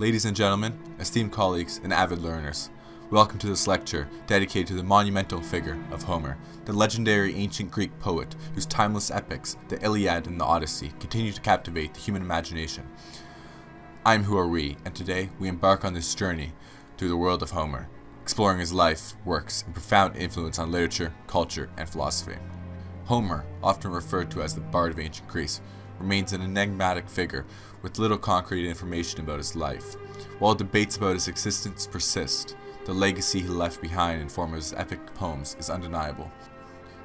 Ladies and gentlemen, esteemed colleagues, and avid learners, welcome to this lecture dedicated to the monumental figure of Homer, the legendary ancient Greek poet whose timeless epics, the Iliad and the Odyssey, continue to captivate the human imagination. I'm Who Are We, and today we embark on this journey through the world of Homer, exploring his life, works, and profound influence on literature, culture, and philosophy. Homer, often referred to as the Bard of ancient Greece, remains an enigmatic figure with little concrete information about his life. While debates about his existence persist, the legacy he left behind in form of his epic poems is undeniable.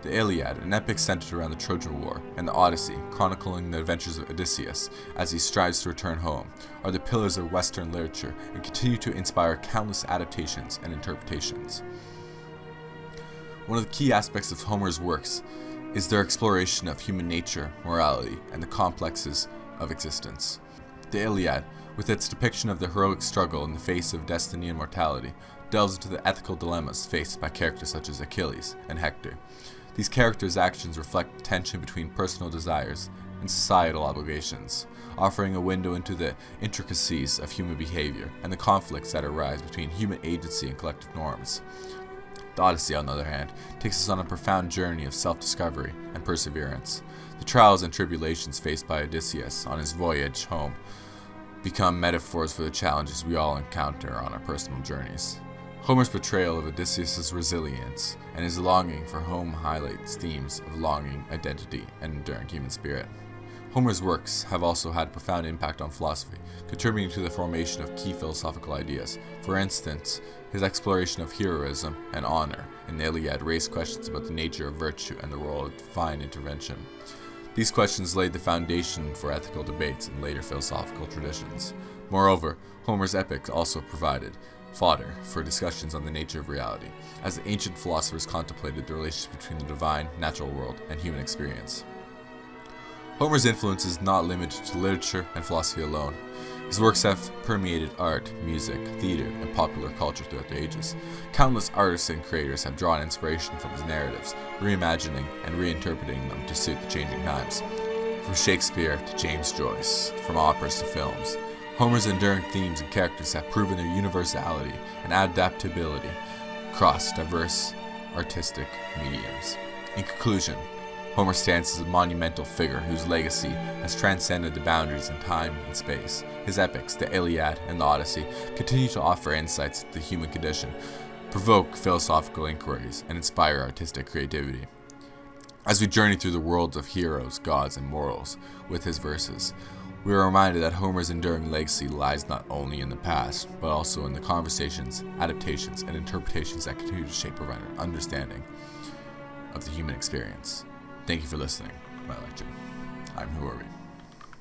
The Iliad, an epic centered around the Trojan War, and the Odyssey, chronicling the adventures of Odysseus as he strives to return home, are the pillars of Western literature and continue to inspire countless adaptations and interpretations. One of the key aspects of Homer's works is their exploration of human nature, morality, and the complexes of existence. The Iliad, with its depiction of the heroic struggle in the face of destiny and mortality, delves into the ethical dilemmas faced by characters such as Achilles and Hector. These characters' actions reflect the tension between personal desires and societal obligations, offering a window into the intricacies of human behavior and the conflicts that arise between human agency and collective norms. The Odyssey, on the other hand, takes us on a profound journey of self-discovery and perseverance. The trials and tribulations faced by Odysseus on his voyage home become metaphors for the challenges we all encounter on our personal journeys. Homer's portrayal of Odysseus' resilience and his longing for home highlights themes of longing, identity, and enduring human spirit. Homer's works have also had a profound impact on philosophy, contributing to the formation of key philosophical ideas. For instance, his exploration of heroism and honor in the Iliad raised questions about the nature of virtue and the role of divine intervention. These questions laid the foundation for ethical debates in later philosophical traditions. Moreover, Homer's epics also provided fodder for discussions on the nature of reality, as the ancient philosophers contemplated the relationship between the divine, natural world, and human experience. Homer's influence is not limited to literature and philosophy alone. His works have permeated art, music, theater, and popular culture throughout the ages. Countless artists and creators have drawn inspiration from his narratives, reimagining and reinterpreting them to suit the changing times. From Shakespeare to James Joyce, from operas to films, Homer's enduring themes and characters have proven their universality and adaptability across diverse artistic mediums. In conclusion, Homer stands as a monumental figure whose legacy has transcended the boundaries in time and space. His epics, the Iliad and the Odyssey, continue to offer insights into the human condition, provoke philosophical inquiries, and inspire artistic creativity. As we journey through the worlds of heroes, gods, and morals with his verses, we are reminded that Homer's enduring legacy lies not only in the past, but also in the conversations, adaptations, and interpretations that continue to shape our understanding of the human experience. Thank you for listening to my lecture. I'm Who Are We?